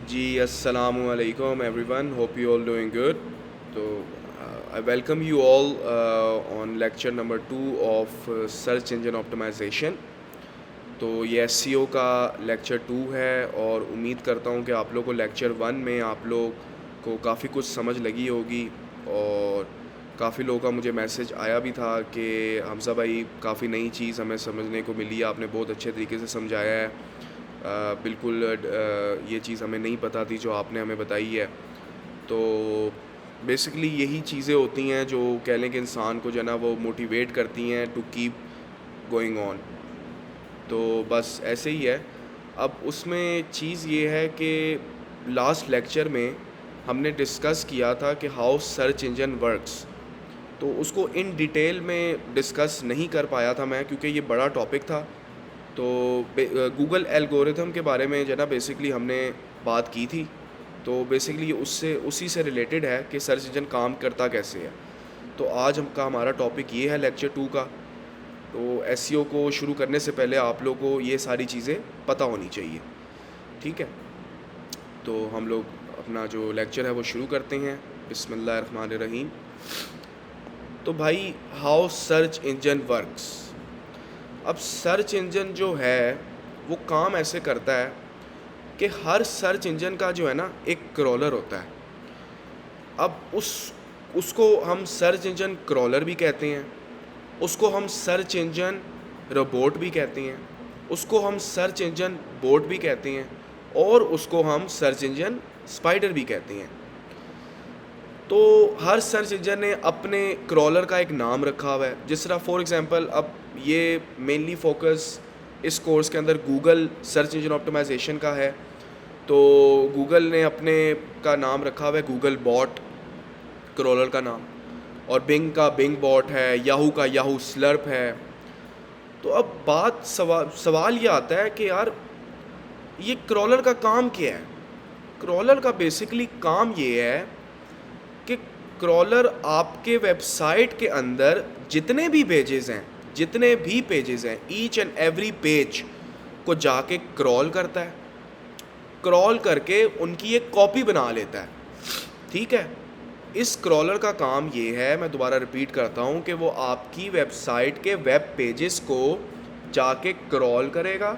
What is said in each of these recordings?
जी अस्सलामु अलैकुम everyone, hope you all doing good. तो I welcome you all on lecture number 2 of search engine optimization. तो ये SEO का लेक्चर 2 है और उम्मीद करता हूँ कि आप लोग को लेक्चर 1 में आप लोग को काफ़ी कुछ समझ लगी होगी। और काफ़ी लोगों का मुझे मैसेज आया भी था कि हमज़ा भाई काफ़ी नई चीज़ हमें समझने को मिली, आपने बहुत अच्छे तरीके से समझाया है। बिल्कुल ये चीज़ हमें नहीं पता थी जो आपने हमें बताई है। तो बेसिकली यही चीज़ें होती हैं जो कह लें कि इंसान को जो है ना वो मोटिवेट करती हैं टू कीप गोइंग ऑन। तो बस ऐसे ही है। अब उसमें चीज़ ये है कि लास्ट लेक्चर में हमने डिस्कस किया था कि हाउ सर्च इंजन वर्क्स। तो उसको इन डिटेल में डिस्कस नहीं कर पाया था मैं, क्योंकि ये बड़ा टॉपिक था। तो गूगल एल्गोरिथम के बारे में जो है ना बेसिकली हमने बात की थी। तो बेसिकली उससे उसी से रिलेटेड है कि सर्च इंजन काम करता कैसे है। तो आज हम का हमारा टॉपिक ये है लेक्चर 2 का। तो एसईओ को शुरू करने से पहले आप लोग को ये सारी चीज़ें पता होनी चाहिए, ठीक है। तो हम लोग अपना जो लेक्चर है वो शुरू करते हैं। बिस्मिल्लाहिर्रहमानिर्रहीम। तो भाई, हाउ सर्च इंजन वर्क्स। अब सर्च इंजन जो है वो काम ऐसे करता है कि हर सर्च इंजन का जो है ना एक क्रॉलर होता है। अब उसको हम सर्च इंजन क्रॉलर भी कहते हैं, उसको हम सर्च इंजन रोबोट भी कहते हैं, उसको हम सर्च इंजन बोट भी कहते हैं, और उसको हम सर्च इंजन स्पाइडर भी कहते हैं। तो हर सर्च इंजन ने अपने क्रॉलर का एक नाम रखा हुआ है। जिस तरह फॉर एग्जांपल, अब ये मेनली फोकस इस कोर्स के अंदर गूगल सर्च इंजन ऑप्टिमाइजेशन का है। तो गूगल ने अपने का नाम रखा हुआ है गूगल बॉट, क्रॉलर का नाम। और बिंग का बिंग बॉट है, याहू का याहू स्लर्प है। तो अब सवाल ये आता है कि यार, ये क्रॉलर का काम क्या है। क्रॉलर का बेसिकली काम ये है कि क्रॉलर आपके वेबसाइट के अंदर जितने भी पेजेस हैं, ईच एंड एवरी पेज को जाके क्रॉल करता है। क्रॉल करके उनकी एक कॉपी बना लेता है, ठीक है। इस क्रॉलर का काम ये है, मैं दोबारा रिपीट करता हूँ, कि वो आपकी वेबसाइट के वेब पेजेस को जाके क्रॉल करेगा।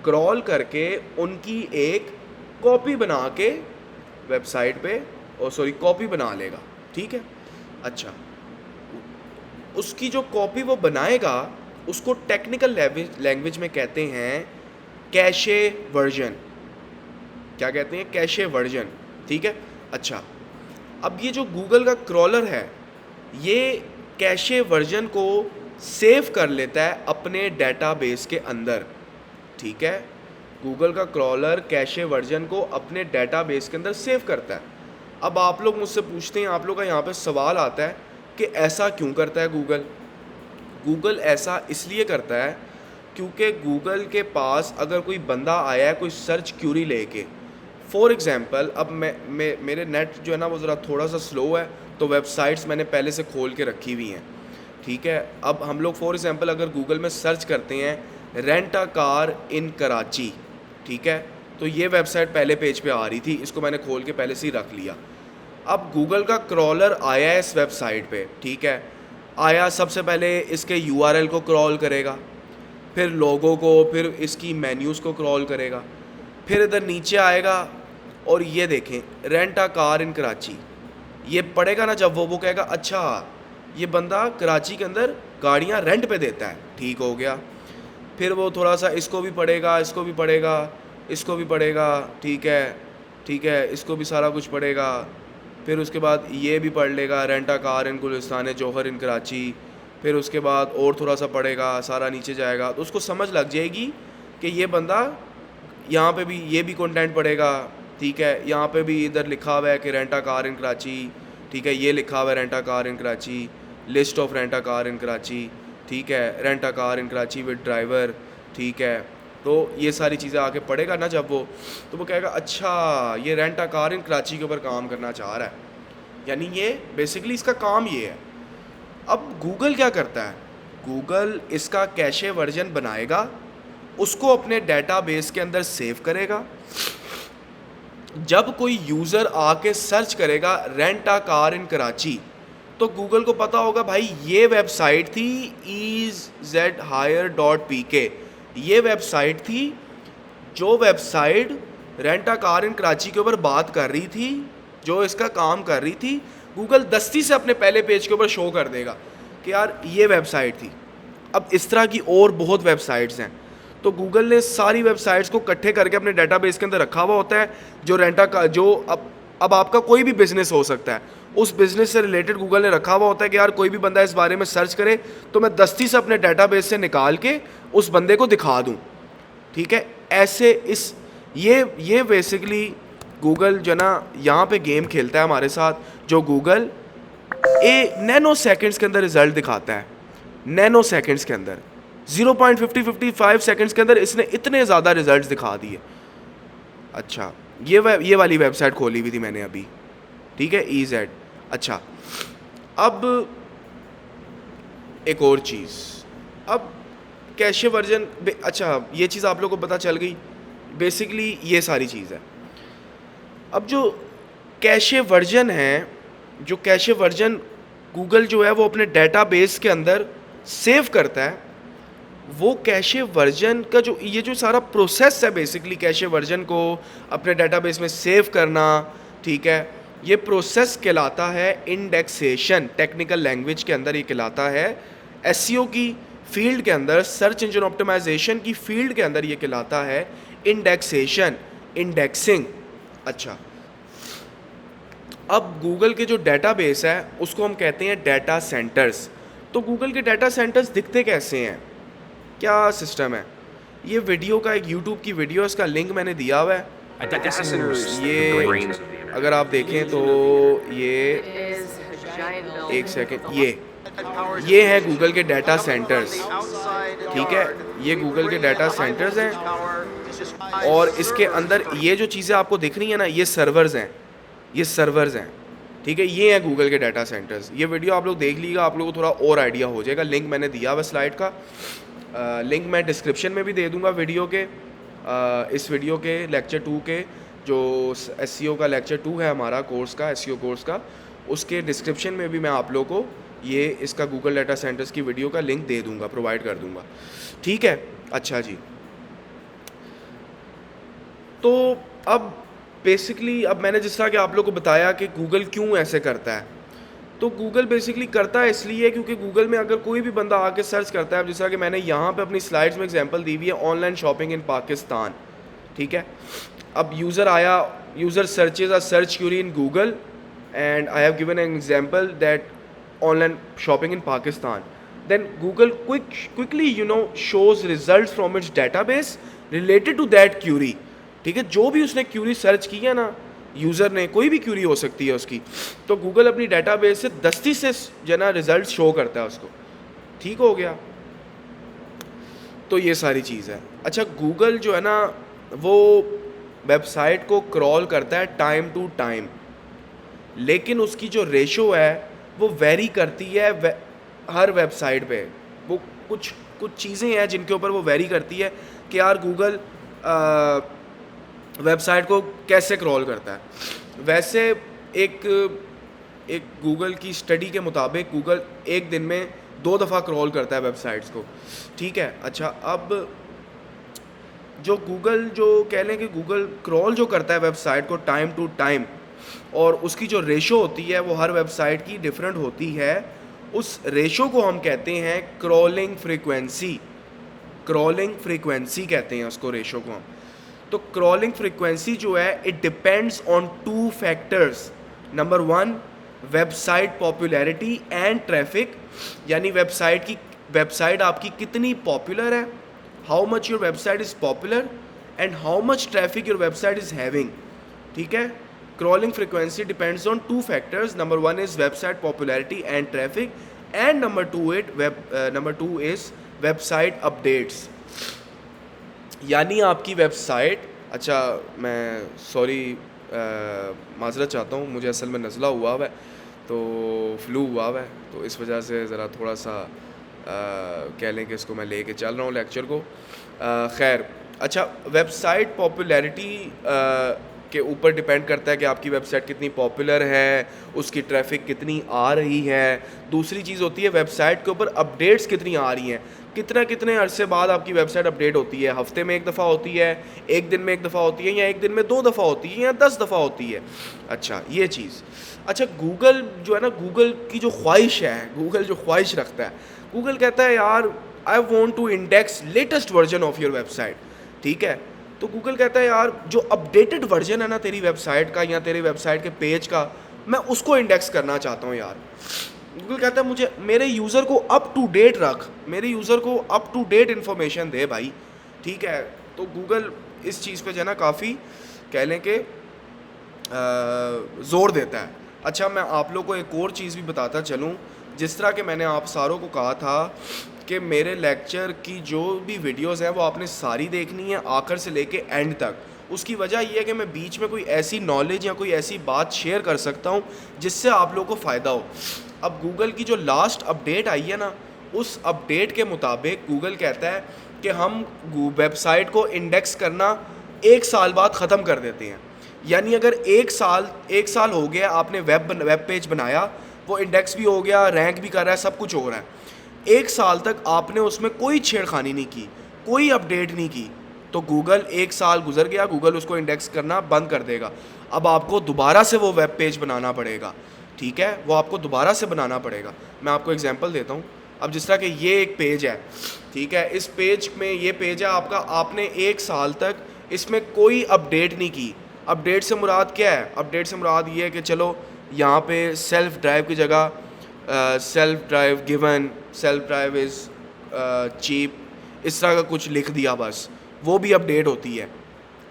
क्रॉल करके उनकी एक कॉपी बना के वेबसाइट पे कॉपी बना लेगा, ठीक है। अच्छा, उसकी जो कॉपी वो बनाएगा उसको टेक्निकल लैंग्वेज में कहते हैं कैशे वर्जन। क्या कहते हैं? कैशे वर्जन, ठीक है। अच्छा, अब ये जो गूगल का क्रॉलर है ये कैशे वर्जन को सेव कर लेता है अपने डेटाबेस के अंदर, ठीक है। गूगल का क्रॉलर कैशे वर्जन को अपने डेटाबेस के अंदर सेव करता है। अब आप लोग मुझसे पूछते हैं, आप लोग का यहाँ पे सवाल आता है कि ऐसा क्यों करता है गूगल। गूगल ऐसा इसलिए करता है क्योंकि गूगल के पास अगर कोई बंदा आया है कोई सर्च क्यूरी लेके, फॉर एग्ज़ाम्पल, अब मेरे नेट जो है ना वो ज़रा थोड़ा सा स्लो है, तो वेबसाइट्स मैंने पहले से खोल के रखी हुई हैं, ठीक है। अब हम लोग फॉर एग्ज़ाम्पल अगर गूगल में सर्च करते हैं rent a car in Karachi, ठीक है, तो ये वेबसाइट पहले पेज पे आ रही थी, इसको मैंने खोल के पहले से ही रख लिया। अब गूगल का क्रॉलर आया है इस वेबसाइट पे, ठीक है। आया, सबसे पहले इसके यूआरएल को क्रॉल करेगा, फिर लोगो को, फिर इसकी मेन्यूज़ को क्रॉल करेगा, फिर इधर नीचे आएगा और ये देखें rent a car in Karachi, ये पढ़ेगा ना जब वो कहेगा अच्छा ये बंदा कराची के अंदर गाड़ियाँ रेंट पे देता है, ठीक हो गया। फिर वो थोड़ा सा इसको भी पढ़ेगा, इसको भी पढ़ेगा, इसको भी पढ़ेगा, ठीक है, ठीक है, इसको भी सारा कुछ पढ़ेगा। फिर उसके बाद ये भी पढ़ लेगा रेंट अ कार इन गुलिस्तान जौहर इन कराची। फिर उसके बाद और थोड़ा सा पढ़ेगा, सारा नीचे जाएगा तो उसको समझ लग जाएगी कि ये बंदा यहाँ पे भी ये भी कंटेंट पढ़ेगा, ठीक है। यहाँ पे भी इधर लिखा हुआ है कि rent a car in Karachi, ठीक है, ये लिखा हुआ है rent a car in Karachi, list of rent a car in Karachi, ठीक है, rent a car in Karachi with driver, ठीक है। तो ये सारी चीज़ें आके पढ़ेगा ना जब वो, तो वो कहेगा अच्छा ये rent a car in Karachi के ऊपर काम करना चाह रहा है, यानी ये बेसिकली इसका काम ये है। अब गूगल क्या करता है, गूगल इसका कैशे वर्जन बनाएगा, उसको अपने डेटाबेस के अंदर सेव करेगा, जब कोई यूज़र आके सर्च करेगा rent a car in Karachi, तो गूगल को पता होगा भाई ये वेबसाइट थी EZHire.pk, ये वेबसाइट थी जो website rent a car in Karachi के ऊपर बात कर रही थी, जो इसका काम कर रही थी। गूगल दस्ती से अपने पहले पेज के ऊपर शो कर देगा कि यार ये वेबसाइट थी। अब इस तरह की और बहुत वेबसाइट्स हैं, तो गूगल ने सारी वेबसाइट्स को इकट्ठे करके अपने डेटाबेस के अंदर रखा हुआ होता है। जो रेंटा का जो अब आपका कोई भी बिज़नेस हो सकता है, उस बिज़नेस से रिलेटेड गूगल ने रखा हुआ होता है कि यार कोई भी बंदा इस बारे में सर्च करे तो मैं दस्ती से अपने डेटाबेस से निकाल के उस बंदे को दिखा दूँ। ठीक है, ऐसे इस ये बेसिकली गूगल जो ना यहाँ पे गेम खेलता है हमारे साथ, जो गूगल नैनो सेकंड्स के अंदर रिजल्ट दिखाता है। नैनो सेकंड्स के अंदर 0.55 सेकंड्स के अंदर इसने इतने ज़्यादा रिजल्ट्स दिखा दिए। अच्छा, ये वाली वेबसाइट खोली हुई थी मैंने अभी, ठीक है, EZ। अच्छा, अब एक और चीज़, अब कैशे वर्जन, अच्छा ये चीज़ आप लोगों को पता चल गई। बेसिकली ये सारी चीज़ है। अब जो कैशे वर्जन है, जो कैशे वर्जन गूगल जो है वो अपने डेटाबेस के अंदर सेव करता है, वो कैशे वर्जन का जो ये जो सारा प्रोसेस है बेसिकली कैशे वर्जन को अपने डेटाबेस में सेव करना, ठीक है, ये प्रोसेस कहलाता है इंडेक्सेशन। टेक्निकल लैंग्वेज के अंदर ये कहलाता है, SEO की फील्ड के अंदर, सर्च इंजन ऑप्टिमाइजेशन की फील्ड के अंदर ये कहलाता है इंडेक्सेशन, इंडेक्सिंग। अच्छा, अब गूगल के जो डेटाबेस है उसको हम कहते हैं डाटा सेंटर्स। तो गूगल के डाटा सेंटर्स दिखते कैसे हैं, क्या सिस्टम है? ये वीडियो का एक यूट्यूब की वीडियो, इसका लिंक मैंने दिया हुआ है। ये अगर आप देखें तो ये एक सेकेंड, ये है गूगल के डाटा सेंटर्स, ठीक है, ये गूगल के डाटा सेंटर्स हैं। और इसके अंदर ये जो चीज़ें आपको दिख रही हैं ना, ये सर्वर्स हैं, ये सर्वर्स हैं, ठीक है, ये हैं गूगल के डाटा सेंटर्स। ये वीडियो आप लोग देख लीजिएगा, आप लोगों को थोड़ा और आइडिया हो जाएगा। लिंक मैंने दिया हुआ स्लाइड का, लिंक मैं डिस्क्रिप्शन में भी दे दूंगा वीडियो के, इस वीडियो के लेक्चर 2 के, जो SEO का लेक्चर 2 है हमारा कोर्स का, SEO कोर्स का, उसके डिस्क्रिप्शन में भी मैं आप लोगों को ये इसका गूगल डाटा सेंटर्स की वीडियो का लिंक दे दूंगा, प्रोवाइड कर दूंगा, ठीक है। अच्छा जी, तो अब बेसिकली अब मैंने जिस तरह कि आप लोगों को बताया कि गूगल क्यों ऐसे करता है, तो गूगल बेसिकली करता है इसलिए क्योंकि गूगल में अगर कोई भी बंदा आके सर्च करता है, जिस तरह कि मैंने यहाँ पे अपनी स्लाइड्स में एग्जांपल दी हुई है, ऑनलाइन शॉपिंग इन पाकिस्तान, ठीक है। अब यूज़र आया, user searches a search query in Google and I have given an example that online shopping in Pakistan, then Google quickly shows results from its database related to that query, ठीक है। जो भी उसने Curie search की है ना, user ने, कोई भी क्यूरी हो सकती है उसकी, तो गूगल अपनी डाटाबेस से दस्ती से जो ना रिजल्ट शो करता है उसको, ठीक हो गया। तो ये सारी चीज़ है। अच्छा, गूगल जो है ना वो वेबसाइट को क्रॉल करता है टाइम टू टाइम, लेकिन उसकी जो रेशो है वो वेरी करती है हर वेबसाइट पे। वो कुछ चीज़ें हैं जिनके ऊपर वो वेरी करती है कि यार गूगल वेबसाइट को कैसे क्रॉल करता है। वैसे एक गूगल की स्टडी के मुताबिक गूगल एक दिन में 2 दफ़ा क्रॉल करता है वेबसाइट्स को, ठीक है। अच्छा, अब जो गूगल जो कह लें कि गूगल क्रॉल जो करता है वेबसाइट को टाइम टू टाइम, और उसकी जो रेशो होती है वो हर वेबसाइट की डिफरेंट होती है, उस रेशो को हम कहते हैं क्रॉलिंग फ्रीक्वेंसी। क्रॉलिंग फ्रीक्वेंसी कहते हैं उसको, रेशो को हम। तो क्रॉलिंग फ्रीक्वेंसी जो है it depends on 2 factors. Number 1 website popularity and traffic, यानी वेबसाइट आपकी कितनी पॉपुलर है, how much your website is popular and how much traffic your website is having, ठीक है। Crawling frequency depends on 2 factors. Number 1 is website popularity and traffic, and number 2 is website updates. यानी आपकी website, अच्छा मैं sorry माजरत चाहता हूँ, मुझे असल में नज़ला हुआ है तो फ्लू हुआ है, तो इस वजह से ज़रा थोड़ा सा कह लें कि इसको मैं लेके चल रहा हूँ लेक्चर को। खैर, अच्छा, वेबसाइट पॉपुलैरिटी के ऊपर डिपेंड करता है कि आपकी वेबसाइट कितनी पॉपुलर है, उसकी ट्रैफिक कितनी आ रही है। दूसरी चीज़ होती है वेबसाइट के ऊपर अपडेट्स कितनी आ रही हैं, कितने अरसे बाद आपकी वेबसाइट अपडेट होती है, हफ्ते में एक दफ़ा होती है, एक दिन में एक दफ़ा होती है, या एक दिन में 2 दफ़ा होती है, या 10 दफ़ा होती है। अच्छा, ये चीज़। अच्छा, गूगल जो है ना, गूगल की जो ख्वाहिश है, गूगल जो ख्वाहिश रखता है, गूगल कहता है यार I want to index latest version of your website. ठीक है, तो गूगल कहता है यार जो अपडेटेड वर्जन है ना तेरी वेबसाइट का या तेरे वेबसाइट के पेज का, मैं उसको इंडेक्स करना चाहता हूँ यार। गूगल कहता है मुझे मेरे यूज़र को अप टू डेट रख, मेरे यूज़र को अप टू डेट इन्फॉर्मेशन दे भाई। ठीक है, तो गूगल इस चीज़ पे जो है ना काफ़ी कह लें कि ज़ोर देता है। अच्छा, मैं आप लोग को एक और चीज़ भी बताता चलूँ। जिस तरह के मैंने आप सारों को कहा था कि मेरे लेक्चर की जो भी वीडियोस हैं वो आपने सारी देखनी है आखिर से लेके एंड तक। उसकी वजह यह है कि मैं बीच में कोई ऐसी नॉलेज या कोई ऐसी बात शेयर कर सकता हूँ जिससे आप लोगों को फ़ायदा हो। अब गूगल की जो लास्ट अपडेट आई है ना, उस अपडेट के मुताबिक गूगल कहता है कि हम वेबसाइट को इंडेक्स करना 1 साल बाद ख़त्म कर देते हैं। यानी अगर एक साल हो गया आपने वेब पेज बनाया, वो इंडेक्स भी हो गया, रैंक भी कर रहा है, सब कुछ हो रहा है, 1 साल तक आपने उसमें कोई छेड़खानी नहीं की, कोई अपडेट नहीं की, तो गूगल 1 साल गुजर गया, गूगल उसको इंडेक्स करना बंद कर देगा। अब आपको दोबारा से वो वेब पेज बनाना पड़ेगा। ठीक है, वो आपको दोबारा से बनाना पड़ेगा। मैं आपको एग्जांपल देता हूँ। अब जिस तरह कि ये एक पेज है, ठीक है, इस पेज में ये पेज है आपका, आपने 1 साल तक इसमें कोई अपडेट नहीं की। अपडेट से मुराद क्या है? अपडेट से मुराद ये है कि चलो यहाँ पे सेल्फ ड्राइव की जगह self drive given, self drive is cheap, इस तरह का कुछ लिख दिया, बस वो भी अपडेट होती है।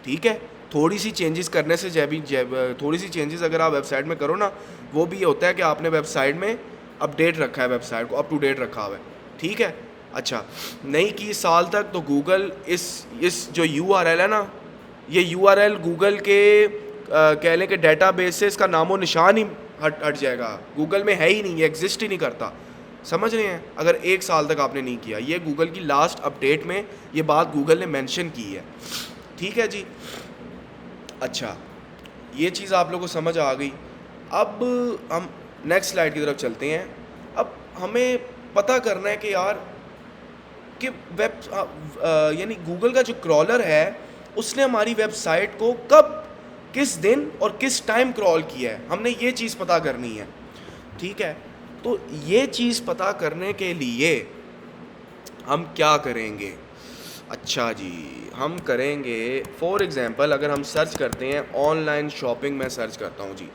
ठीक है, थोड़ी सी चेंजेस करने से थोड़ी सी चेंजेस अगर आप वेबसाइट में करो ना, वो भी ये होता है कि आपने वेबसाइट में अपडेट रखा है, वेबसाइट को अप टू डेट रखा हुआ है। ठीक है, अच्छा, नहीं की साल तक, तो गूगल इस जो URL है ना, ये URL गूगल के कह लें कि डेटाबेस से इसका नामो निशान ही हट जाएगा, गूगल में है ही नहीं, ये एग्जिस्ट ही नहीं करता। समझ रहे हैं? अगर 1 साल तक आपने नहीं किया, ये गूगल की लास्ट अपडेट में ये बात गूगल ने मेंशन की है। ठीक है जी, अच्छा, ये चीज़ आप लोगों को समझ आ गई। अब हम नेक्स्ट स्लाइड की तरफ चलते हैं। अब हमें पता करना है कि यार कि यानी गूगल का जो क्रॉलर है उसने हमारी वेबसाइट को कब, किस दिन और किस टाइम क्रॉल किया है, हमने ये चीज़ पता करनी है। ठीक है, तो ये चीज़ पता करने के लिए हम क्या करेंगे? अच्छा जी, हम करेंगे फॉर एग्ज़ाम्पल, अगर हम सर्च करते हैं ऑनलाइन शॉपिंग, मैं सर्च करता हूँ जी,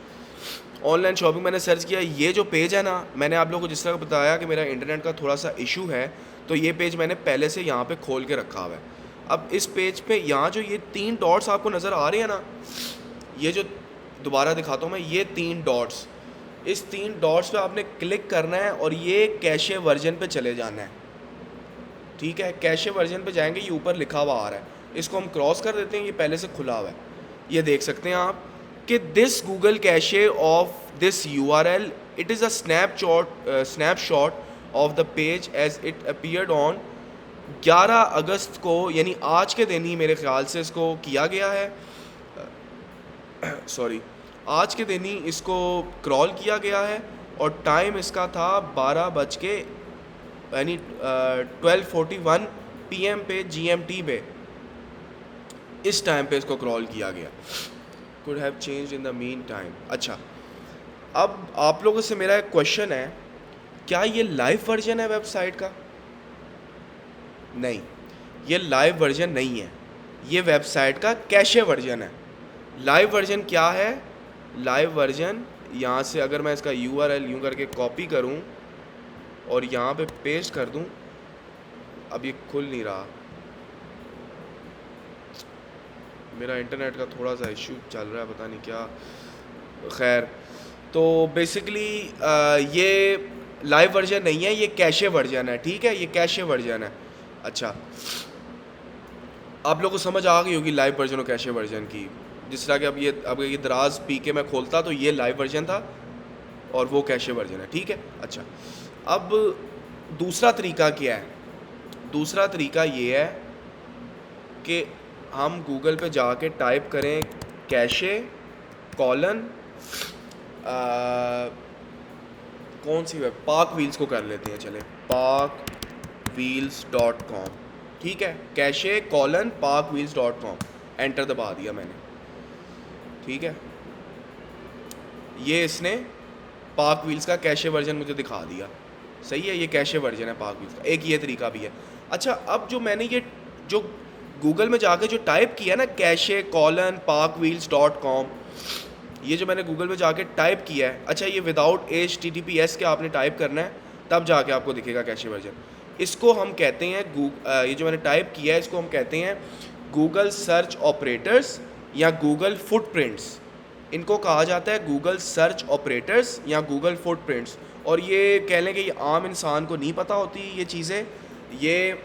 ऑनलाइन शॉपिंग मैंने सर्च किया। ये जो पेज है ना, मैंने आप लोगों को जिस तरह बताया कि मेरा इंटरनेट का थोड़ा सा इशू है, तो ये पेज मैंने पहले से यहाँ पे खोल के रखा हुआ है। अब इस पेज पे यहाँ जो ये 3 डॉट्स आपको नज़र आ रहे हैं ना, ये जो दोबारा दिखाता हूँ मैं, ये 3 डॉट्स, इस 3 डॉट्स पे आपने क्लिक करना है और ये कैशे वर्जन पे चले जाना है। ठीक है, कैशे वर्जन पे जाएंगे, ये ऊपर लिखा हुआ आ रहा है, इसको हम क्रॉस कर देते हैं, ये पहले से खुला हुआ है। ये देख सकते हैं आप कि this Google cache of this URL, it is a snapshot of the page as it appeared on 11 अगस्त को, यानी आज के दिन ही मेरे ख्याल से इसको किया गया है, सॉरी, आज के दिन ही इसको क्रॉल किया गया है, और टाइम इसका था 12 बज के यानी 12:41 PM पे GMT पे, इस टाइम पे इसको क्रॉल किया गया। Could have changed in the mean time. अच्छा, अब आप लोगों से मेरा एक क्वेश्चन है, क्या ये लाइव वर्जन है वेबसाइट का? नहीं, ये लाइव वर्जन नहीं है, ये वेबसाइट का कैशे वर्जन है। लाइव वर्जन क्या है? लाइव वर्जन, यहाँ से अगर मैं इसका URL यूँ करके कॉपी करूँ और यहाँ पे पेस्ट कर दूँ, अब ये खुल नहीं रहा, मेरा इंटरनेट का थोड़ा सा इशू चल रहा है, पता नहीं क्या, खैर। तो बेसिकली ये लाइव वर्जन नहीं है, ये कैशे वर्जन है। ठीक है, ये कैशे वर्जन है। अच्छा, आप लोगों को समझ आ गई होगी लाइव वर्जन और कैशे वर्जन की। जिस तरह कि अब ये दराज PK मैं खोलता तो ये लाइव वर्जन था और वो कैशे वर्जन है। ठीक है, अच्छा, अब दूसरा तरीका क्या है? दूसरा तरीका ये है कि हम गूगल पे जाके टाइप करें कैशे कॉलन कौन सी वेब, पाक व्हील्स को कर लेते हैं, चले parkwheels.com, ठीक है, कैशे कॉलन parkwheels.com, एंटर दबा दिया मैंने, ठीक है, ये इसने पाक व्हील्स का कैशे वर्जन मुझे दिखा दिया, सही है, ये कैशे वर्जन है पाक व्हील्स का, एक ये तरीका भी है। अच्छा, अब जो मैंने ये जो गूगल में जाके जो टाइप किया ना कैशे कॉलन parkwheels.com, ये जो मैंने गूगल में जाके टाइप किया है, अच्छा ये विदाउट HTTPS के आपने टाइप करना है, तब जाके आपको दिखेगा कैशे वर्जन। इसको हम कहते हैं ये जो मैंने टाइप किया है इसको हम कहते हैं गूगल सर्च ऑपरेटर्स या गूगल फुटप्रिंट्स, इनको कहा जाता है गूगल सर्च ऑपरेटर्स या गूगल फुटप्रिंट्स। और ये कह लें कि ये आम इंसान को नहीं पता होती ये चीज़ें, ये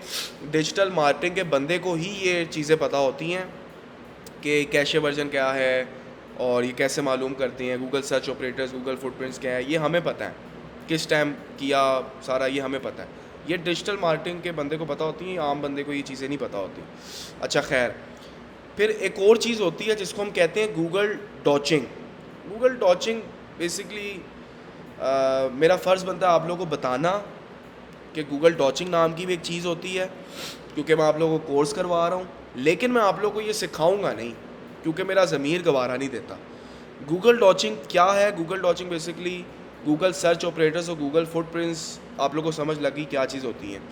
डिजिटल मार्केटिंग के बंदे को ही ये चीज़ें पता होती हैं कि कैशे वर्जन क्या है और ये कैसे मालूम करते हैं, Google search operators Google footprints क्या है, ये हमें पता है, किस टाइम किया सारा ये हमें पता है, ये डिजिटल मार्केटिंग के बंदे को पता होती है, आम बंदे को ये चीज़ें नहीं पता होती। अच्छा खैर, फिर एक और चीज़ होती है जिसको हम कहते हैं गूगल डॉचिंग। गूगल डॉचिंग बेसिकली मेरा फ़र्ज़ बनता है आप लोगों को बताना कि गूगल डॉचिंग नाम की भी एक चीज़ होती है, क्योंकि मैं आप लोगों को कोर्स करवा रहा हूँ, लेकिन मैं आप लोगों को ये सिखाऊंगा नहीं क्योंकि मेरा ज़मीर गवारा नहीं देता। गूगल डॉचिंग क्या है? Google dorking basically Google search operators और गूगल फुटप्रिंट्स, आप लोगों को समझ लगी क्या चीज़ होती हैं,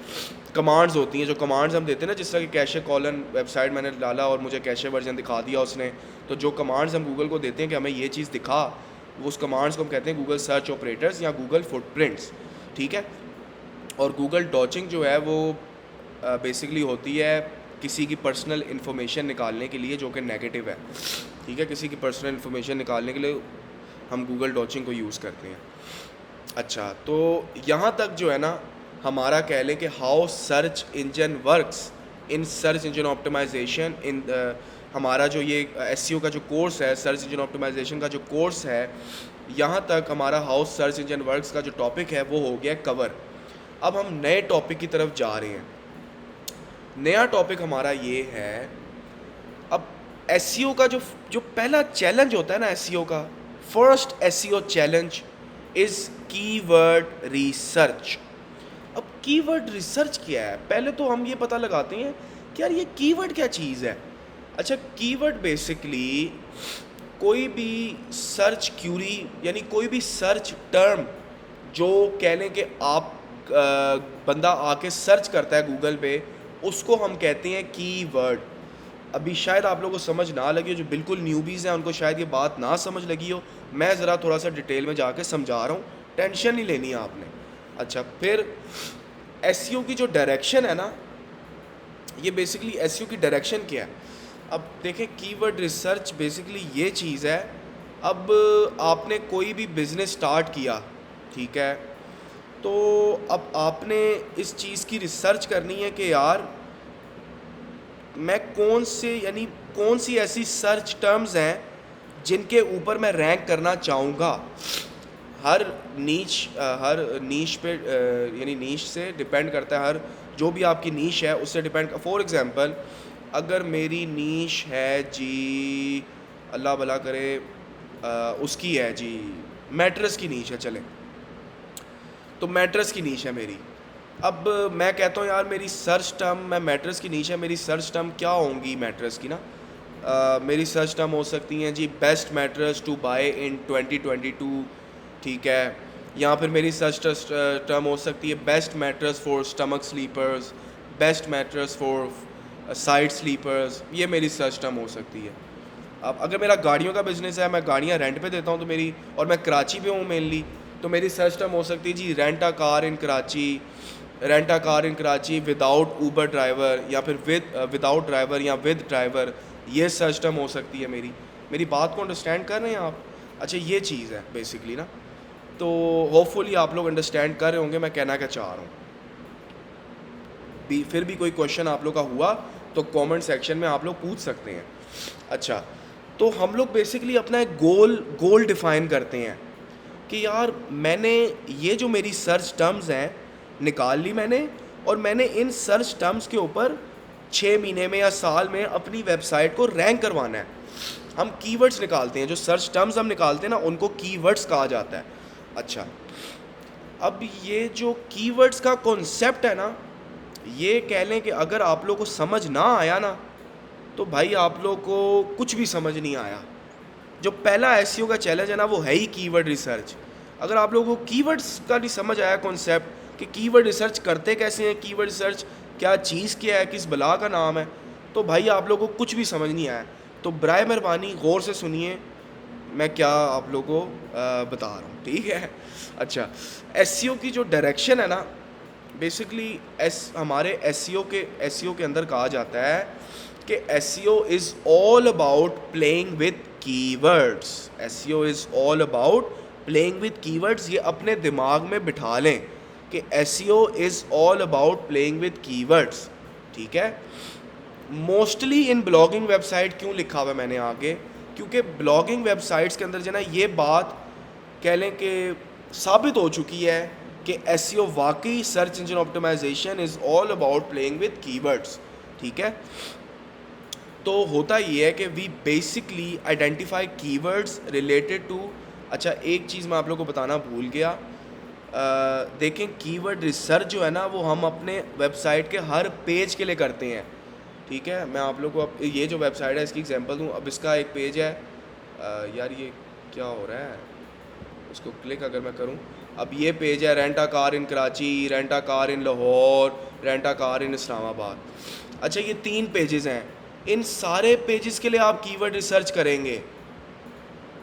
कमांड्स होती हैं, जो कमांड्स हम देते हैं ना, जिस तरह कि कैशे कॉलन वेबसाइट मैंने डाला और मुझे कैशे वर्जन दिखा दिया उसने, तो जो कमांड्स हम गूगल को देते हैं कि हमें ये चीज़ दिखा, वो उस कमांड्स को हम कहते हैं गूगल सर्च ऑपरेटर्स या गूगल फुटप्रिंट्स, ठीक है। और गूगल डॉचिंग जो है वो बेसिकली होती है किसी की पर्सनल इन्फॉर्मेशन निकालने के लिए जो कि नेगेटिव है, ठीक है, किसी की पर्सनल इन्फॉर्मेशन निकालने के लिए हम गूगल डॉचिंग को यूज़ करते हैं। अच्छा, तो यहाँ तक जो है ना हमारा कह लें कि how search engine works in search engine optimization in हमारा जो ये SEO का जो कोर्स है, सर्च इंजन ऑप्टिमाइजेशन का जो कोर्स है, यहाँ तक हमारा हाउ सर्च इंजन वर्क्स का जो टॉपिक है वो हो गया कवर। अब हम नए टॉपिक की तरफ जा रहे हैं। नया टॉपिक हमारा ये है, अब SEO का जो पहला चैलेंज होता है ना, SEO का first SEO challenge is keyword research. अब कीवर्ड रिसर्च क्या है? पहले तो हम ये पता लगाते हैं कि यार ये कीवर्ड क्या चीज़ है। अच्छा, कीवर्ड बेसिकली कोई भी सर्च क्यूरी यानी कोई भी सर्च टर्म जो कह लें कि आप बंदा आके सर्च करता है गूगल पे, उसको हम कहते हैं कीवर्ड। अभी शायद आप लोगों को समझ ना लगी हो, जो बिल्कुल न्यूबीज़ हैं उनको शायद ये बात ना समझ लगी हो, मैं ज़रा थोड़ा सा डिटेल में जाके समझा रहा हूँ, टेंशन नहीं लेनी है आपने। अच्छा, फिर SEO की जो डायरेक्शन है ना, ये बेसिकली SEO की डायरेक्शन क्या है? अब देखें, कीवर्ड रिसर्च बेसिकली ये चीज़ है, अब आपने कोई भी बिज़नेस स्टार्ट किया, ठीक है, तो अब आपने इस चीज़ की रिसर्च करनी है कि यार मैं कौन सी ऐसी सर्च टर्म्स हैं जिनके ऊपर मैं रैंक करना चाहूँगा। हर नीश पे यानी नीश से डिपेंड करता है, हर जो भी आपकी नीश है उससे डिपेंड। फॉर एग्ज़ाम्पल, अगर मेरी नीश है जी, अल्लाह भला करे, उसकी है जी मैट्रेस की नीश है, चले तो मैट्रेस की नीश है मेरी। अब मैं कहता हूँ यार मेरी सर्च टर्म, मैं मैट्रेस की नीश है, मेरी सर्च टर्म क्या होंगी मैट्रेस की ना, मेरी सर्च टर्म हो सकती हैं जी best mattress to buy in 2022, ठीक है, या फिर मेरी सर्च टर्म हो सकती है best mattress for stomach sleepers, best mattress for side sleepers, ये मेरी सर्च टर्म हो सकती है। अब अगर मेरा गाड़ियों का बिज़नेस है, मैं गाड़ियाँ रेंट पे देता हूँ, तो मेरी, और मैं कराची पे हूँ मेनली, तो मेरी सर्च टर्म हो सकती है जी rent a car in Karachi without Uber driver, या फिर विदाउट ड्राइवर या विद ड्राइवर, ये सर्च टर्म हो सकती है मेरी बात को अंडरस्टैंड कर रहे हैं आप? अच्छा, ये चीज़ है बेसिकली ना, तो होपफुली आप लोग अंडरस्टैंड कर रहे होंगे मैं कहना क्या चाह रहा हूँ। फिर भी कोई क्वेश्चन आप लोग का हुआ तो कमेंट सेक्शन में आप लोग पूछ सकते हैं। अच्छा, तो हम लोग बेसिकली अपना एक गोल डिफ़ाइन करते हैं कि यार मैंने ये जो मेरी सर्च टर्म्स हैं निकाल ली मैंने, और मैंने इन सर्च टर्म्स के ऊपर 6 महीने में या साल में अपनी वेबसाइट को रैंक करवाना है। हम कीवर्ड्स निकालते हैं, जो सर्च टर्म्स हम निकालते हैं ना उनको कीवर्ड्स कहा जाता है। अच्छा, अब ये जो कीवर्ड्स का कॉन्सेप्ट है ना, ये कह लें कि अगर आप लोग को समझ ना आया ना तो भाई आप लोग को कुछ भी समझ नहीं आया। जो पहला एसईओ का चैलेंज है ना वो है ही कीवर्ड रिसर्च। अगर आप लोगों को कीवर्ड्स का नहीं समझ आया कॉन्सेप्ट कि कीवर्ड रिसर्च करते कैसे हैं, कीवर्ड रिसर्च क्या चीज़ क्या है, किस बला का नाम है, तो भाई आप लोगों को कुछ भी समझ नहीं आया। तो बराए मेहरबानी गौर से सुनिए मैं क्या आप लोगों को बता रहा हूँ, ठीक है। अच्छा, एसईओ की जो डायरेक्शन है ना, बेसिकली हमारे एसईओ के अंदर कहा जाता है कि SEO is all about playing with keywords. SEO is all about playing with keywords. ये अपने दिमाग में बिठा लें कि SEO is all about playing with keywords, ठीक है। मोस्टली इन ब्लॉगिंग वेबसाइट क्यों लिखा हुआ है मैंने आगे, क्योंकि ब्लॉगिंग वेबसाइट्स के अंदर जो ना ये बात कह लें कि साबित हो चुकी है कि एसईओ वाकई search engine optimisation is all about playing with keywords, ठीक है। तो होता ये है कि we basically identify keywords related to. अच्छा, एक चीज़ मैं आप लोगों को बताना भूल गया, देखें कीवर्ड रिसर्च जो है ना वो हम अपने वेबसाइट के हर पेज के लिए करते हैं, ठीक है। मैं आप लोगों को अब ये जो वेबसाइट है इसकी एग्जांपल दूँ। अब इसका एक पेज है, यार ये क्या हो रहा है, इसको क्लिक अगर मैं करूँ, अब ये पेज है rent a car in Karachi, rent a car in Lahore, rent a car इन इस्लामाबाद। अच्छा, ये 3 पेजेस हैं। इन सारे पेजेस के लिए आप कीवर्ड रिसर्च करेंगे,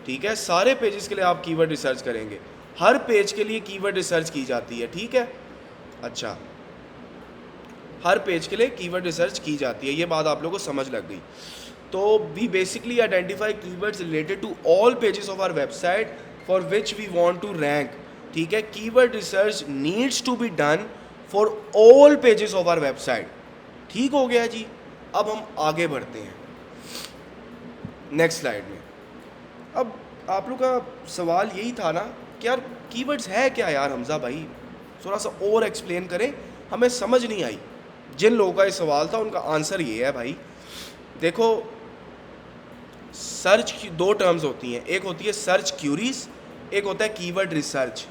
ठीक है। सारे पेजेस के लिए आप कीवर्ड रिसर्च करेंगे, हर पेज के लिए कीवर्ड रिसर्च की जाती है, ठीक है। अच्छा, हर पेज के लिए कीवर्ड रिसर्च की जाती है, ये बात आप लोगों को समझ लग गई। तो we basically identify keywords related to all pages of our website for which we want to rank, ठीक है। Keyword research needs to be done for all pages of our website, ठीक हो गया जी। अब हम आगे बढ़ते हैं नेक्स्ट स्लाइड में। अब आप लोग का सवाल यही था ना कि यार कीवर्ड्स है क्या यार हमज़ा भाई, थोड़ा सा और एक्सप्लेन करें, हमें समझ नहीं आई। जिन लोगों का ये सवाल था उनका आंसर ये है भाई, देखो सर्च की 2 टर्म्स होती हैं, एक होती है सर्च क्यूरीज, एक होता है कीवर्ड रिसर्च।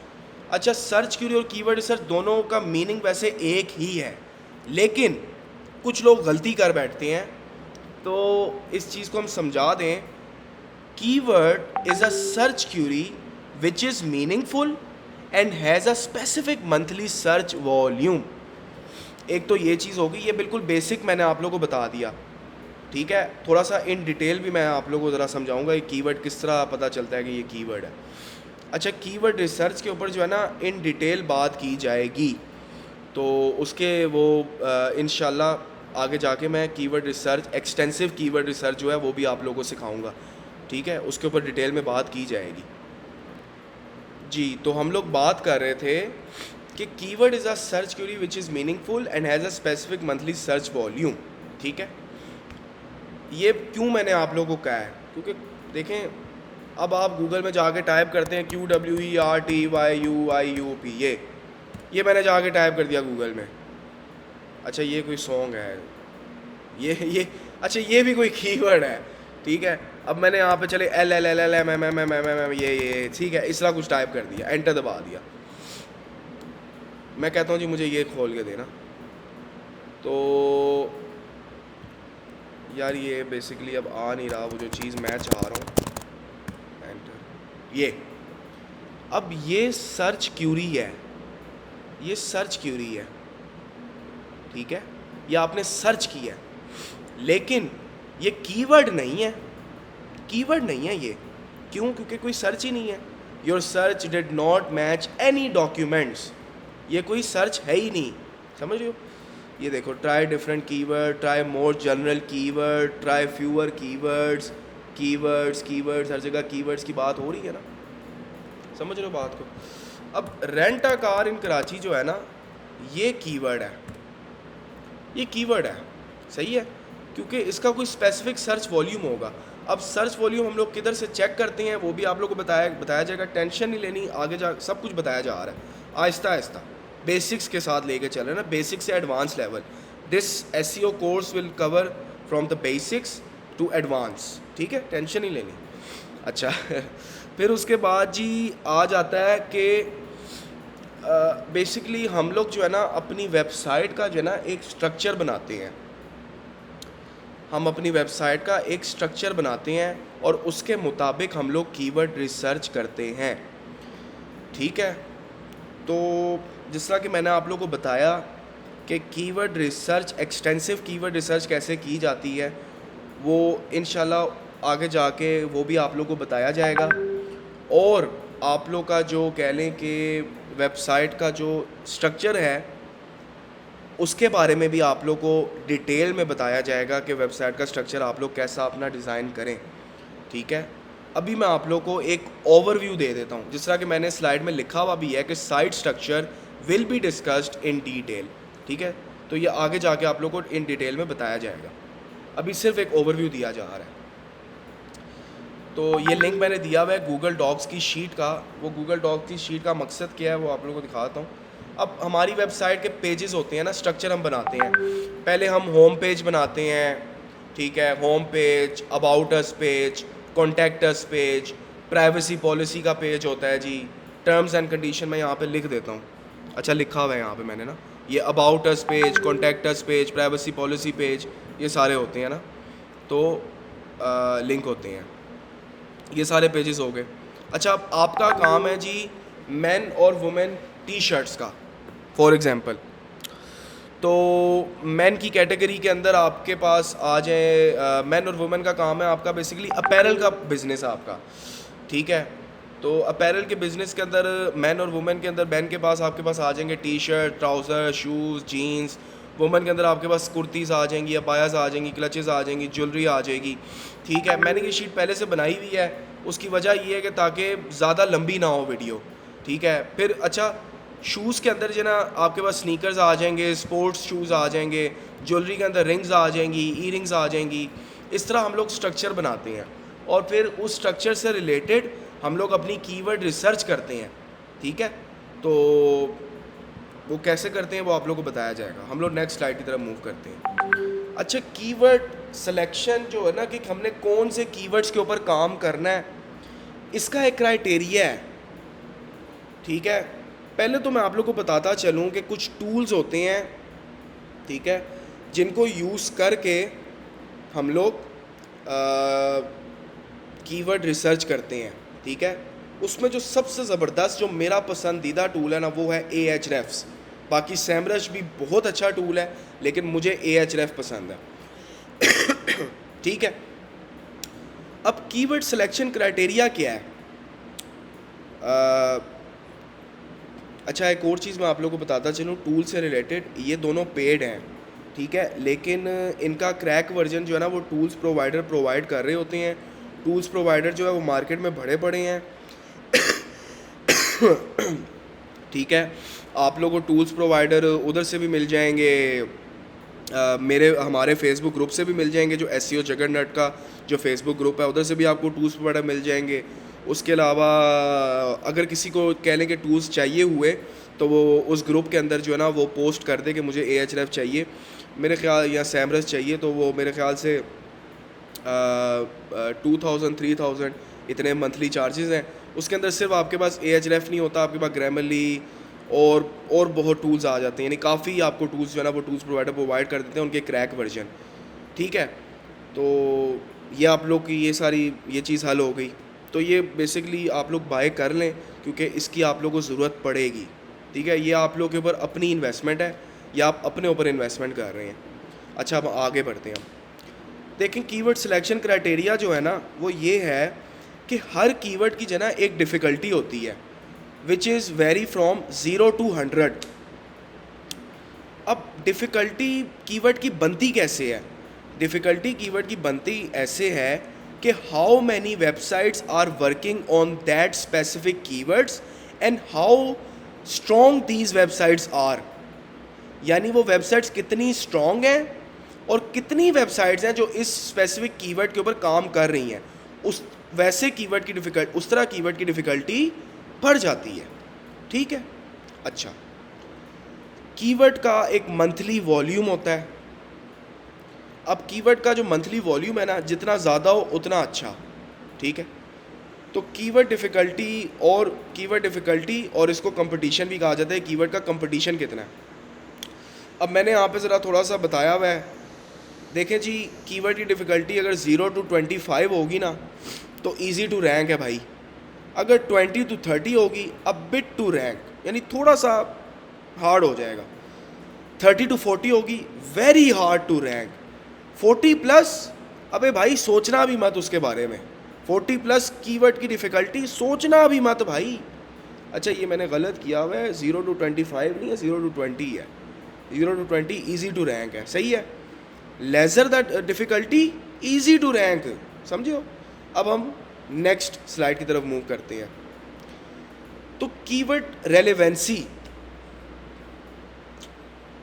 अच्छा, सर्च क्यूरी और कीवर्ड रिसर्च दोनों का मीनिंग वैसे एक ही है, लेकिन कुछ लोग गलती कर बैठते हैं, तो इस चीज़ को हम समझा दें। Keyword is a search query which is meaningful and has a specific monthly search volume. एक तो ये चीज़ होगी, ये बिल्कुल बेसिक मैंने आप लोगों को बता दिया, ठीक है। थोड़ा सा इन डिटेल भी मैं आप लोगों को ज़रा समझाऊंगा ये कीवर्ड किस तरह पता चलता है कि ये कीवर्ड है। अच्छा, कीवर्ड रिसर्च के ऊपर जो है ना इन डिटेल बात की जाएगी, तो उसके वो इंशाल्लाह आगे जाके मैं keyword research, extensive keyword research जो है वो भी आप लोगों को सिखाऊंगा, ठीक है। उसके ऊपर डिटेल में बात की जाएगी जी। तो हम लोग बात कर रहे थे कि keyword is a search query which is meaningful and has a specific monthly search volume, ठीक है। ये क्यों मैंने आप लोगों को कहा है, क्योंकि देखें अब आप गूगल में जाके टाइप करते हैं QWERTYUIUP, ये मैंने जाके टाइप कर दिया गूगल में। अच्छा, ये कोई सॉन्ग है, ये अच्छा ये भी कोई कीवर्ड है, ठीक है। अब मैंने यहाँ पे चले LLLLM ये ठीक है, इस तरह कुछ टाइप कर दिया, एंटर दबा दिया। मैं कहता हूँ जी मुझे ये खोल के देना, तो यार ये बेसिकली अब आ नहीं रहा वो जो चीज़ मैं चाह रहा हूँ, एंटर। ये अब ये सर्च क्यूरी है, ये सर्च क्यूरी है, ठीक है। ये आपने सर्च किया है, लेकिन ये कीवर्ड नहीं है, कीवर्ड नहीं है ये। क्यों? क्योंकि कोई सर्च ही नहीं है। Your search did not match any documents, ये कोई सर्च है ही नहीं, समझ रहे हो। ये देखो, try different keyword, try more general keyword, try fewer keywords, keywords हर जगह कीवर्ड्स की बात हो रही है ना, समझ रहे हो बात को। अब rent a car in Karachi जो है ना, ये कीवर्ड है, ये कीवर्ड है, सही है, क्योंकि इसका कोई स्पेसिफिक सर्च वॉल्यूम होगा। अब सर्च वॉल्यूम हम लोग किधर से चेक करते हैं वो भी आप लोग को बताया जाएगा, टेंशन नहीं लेनी, आगे जा सब कुछ बताया जा रहा है आहिस्ता आहिस्ता, बेसिक्स के साथ लेके चल रहे हैं ना, बेसिक्स से advance level. This SEO course will cover from the basics to advance, ठीक है, टेंशन नहीं लेनी। अच्छा फिर उसके बाद जी आ जाता है कि बेसिकली हम लोग जो है ना अपनी वेबसाइट का जो है ना एक स्ट्रक्चर बनाते हैं। हम अपनी वेबसाइट का एक स्ट्रक्चर बनाते हैं और उसके मुताबिक हम लोग कीवर्ड रिसर्च करते हैं, ठीक है। तो जिस तरह कि मैंने आप लोगों को बताया कि keyword research, extensive keyword research कैसे की जाती है, वो इंशाल्लाह आगे जाके वो भी आप लोगों को बताया जाएगा। और आप लोग का जो कह लें कि वेबसाइट का जो स्ट्रक्चर है उसके बारे में भी आप लोग को डिटेल में बताया जाएगा कि वेबसाइट का स्ट्रक्चर आप लोग कैसा अपना डिज़ाइन करें, ठीक है। अभी मैं आप लोग को एक ओवरव्यू दे देता हूँ, जिस तरह कि मैंने स्लाइड में लिखा हुआ भी है कि site structure will be discussed in detail, ठीक है। तो ये आगे जाके आप लोग को इन डिटेल में बताया जाएगा, अभी सिर्फ एक ओवरव्यू दिया जा रहा है। तो ये लिंक मैंने दिया हुआ है गूगल डॉक्स की शीट का। वो गूगल डॉक्स की शीट का मकसद क्या है वो आप लोगों को दिखाता हूँ। अब हमारी वेबसाइट के पेजेस होते हैं ना, स्ट्रक्चर हम बनाते हैं। पहले हम होम पेज बनाते हैं, ठीक है, home page, about us page, contact us page, privacy policy का पेज होता है जी, टर्म्स एंड कंडीशन मैं यहाँ पे लिख देता हूँ। अच्छा लिखा हुआ है यहाँ पे मैंने ना, ये about us page, contact us page, privacy policy page, ये सारे होते हैं ना, तो लिंक होते हैं, ये सारे पेजेस हो गए। अच्छा अब आपका काम है जी मेन और वुमेन टी शर्ट्स का, फॉर एग्ज़ाम्पल। तो मेन की कैटेगरी के अंदर आपके पास आ जाए, मेन और वुमेन का काम है आपका बेसिकली अपैरल का बिज़नेस है आपका, ठीक है। तो अपैरल के बिज़नेस के अंदर मेन और वुमेन के अंदर मेन के पास आपके पास आ जाएंगे T shirt, trousers, shoes, jeans. Women के अंदर आपके पास कुर्तीज़ आ जाएंगी, अबायाज़ आ जाएंगी, क्लचेज़ आ जाएंगी, ज्वेलरी आ जाएगी, ठीक है। मैंने ये शीट पहले से बनाई हुई है, उसकी वजह ये है कि ताकि ज़्यादा लंबी ना हो वीडियो, ठीक है। फिर अच्छा शूज़ के अंदर जो ना आपके पास स्नीकर्स आ जाएंगे, स्पोर्ट्स शूज़ आ जाएंगे, ज्वेलरी के अंदर रिंग्स आ जाएंगी, ईयरिंग्स आ जाएंगी। इस तरह हम लोग स्ट्रक्चर बनाते हैं और फिर उस स्ट्रक्चर से रिलेटेड हम लोग अपनी कीवर्ड रिसर्च करते हैं, ठीक है। तो वो कैसे करते हैं वो आप लोगों को बताया जाएगा। हम लोग नेक्स्ट स्लाइड की तरफ मूव करते हैं। अच्छा कीवर्ड सिलेक्शन जो है ना कि हमने कौन से कीवर्ड्स के ऊपर काम करना है, इसका एक क्राइटेरिया है, ठीक है। पहले तो मैं आप लोग को बताता चलूँ कि कुछ टूल्स होते हैं, ठीक है, जिनको यूज़ करके हम लोग कीवर्ड रिसर्च करते हैं, ठीक है। उसमें जो सबसे ज़बरदस्त जो मेरा पसंदीदा टूल है ना वो है Ahrefs। बाकी SEMrush भी बहुत अच्छा टूल है लेकिन मुझे Ahrefs पसंद है ठीक है। अब कीवर्ड सिलेक्शन क्राइटेरिया क्या है? अच्छा एक और चीज़ मैं आप लोगों को बताता चलूँ टूल से रिलेटेड, ये दोनों पेड हैं, ठीक है, लेकिन इनका क्रैक वर्जन जो है ना वो टूल्स प्रोवाइडर प्रोवाइड कर रहे होते हैं। टूल्स प्रोवाइडर जो है वो मार्केट में बड़े बड़े हैं ठीक है। आप लोगों को टूल्स प्रोवाइडर उधर से भी मिल जाएंगे, हमारे फेसबुक ग्रुप से भी मिल जाएंगे, जो SEO जगरनट का जो फेसबुक ग्रुप है उधर से भी आपको टूल्स प्रोवाइडर मिल जाएंगे। उसके अलावा अगर किसी को कह लें कि टूल्स चाहिए हुए तो वो उस ग्रुप के अंदर जो है ना वो पोस्ट कर दे कि मुझे Ahrefs चाहिए, मेरे ख्याल या SEMrush चाहिए, तो वो मेरे ख्याल से 2000-3000 इतने मंथली चार्जेस हैं। उसके अंदर सिर्फ आपके पास Ahrefs नहीं होता, आपके पास ग्रामरली और बहुत टूल्स आ जाते हैं, यानी काफ़ी आपको टूल्स जो है ना वो टूल्स प्रोवाइडर प्रोवाइड कर देते हैं, उनके क्रैक वर्जन, ठीक है। तो ये आप लोग की ये सारी ये चीज़ हल हो गई। तो ये बेसिकली आप लोग बाय कर लें क्योंकि इसकी आप लोगों को ज़रूरत पड़ेगी, ठीक है। ये आप लोग के ऊपर अपनी इन्वेस्टमेंट है या आप अपने ऊपर इन्वेस्टमेंट कर रहे हैं। अच्छा अब आगे बढ़ते हैं। देखें कीवर्ड सिलेक्शन क्राइटेरिया जो है ना वो ये है कि हर कीवर्ड की जो है ना एक डिफ़िकल्टी होती है which is very from 0 to 100। अब डिफ़िकल्टी कीवर्ड की बनती कैसे है? डिफ़िकल्टी कीवर्ड की बनती ऐसे है कि how many websites are working on that specific keywords and how strong these websites are, यानी वो वेबसाइट्स कितनी स्ट्रॉन्ग हैं और कितनी वेबसाइट्स हैं जो इस स्पेसिफिक कीवर्ड के ऊपर काम कर रही हैं। उस वैसे कीवर्ड की उस तरह कीवर्ड की डिफ़िकल्टी बढ़ जाती है, ठीक है। अच्छा कीवर्ड का एक मंथली वॉल्यूम होता है। अब कीवर्ड का जो मंथली वॉल्यूम है ना, जितना ज़्यादा हो उतना अच्छा, ठीक है। तो कीवर्ड डिफ़िकल्टी और इसको कंपटीशन भी कहा जाता है, कीवर्ड का कंपटीशन कितना है। अब मैंने यहाँ पे ज़रा थोड़ा सा बताया हुआ है, देखें जी, कीवर्ड की डिफ़िकल्टी अगर 0 to 25 होगी ना तो इजी टू रैंक है भाई। अगर 20 to 30 होगी अ बिट टू रैंक, यानी थोड़ा सा हार्ड हो जाएगा। 30 to 40 होगी very hard to rank. 40 plus, अबे भाई सोचना भी मत उसके बारे में। 40 प्लस कीवर्ड की डिफ़िकल्टी सोचना भी मत भाई। अच्छा ये मैंने गलत किया हुआ है, 0 to 25 नहीं है, 0 to 20 है। 0 to 20 ईजी टू रैंक है, सही है। Lesser that difficulty easy to rank, समझो। अब हम नेक्स्ट स्लाइड की तरफ मूव करते हैं। तो कीवर्ड रेलेवेंसी,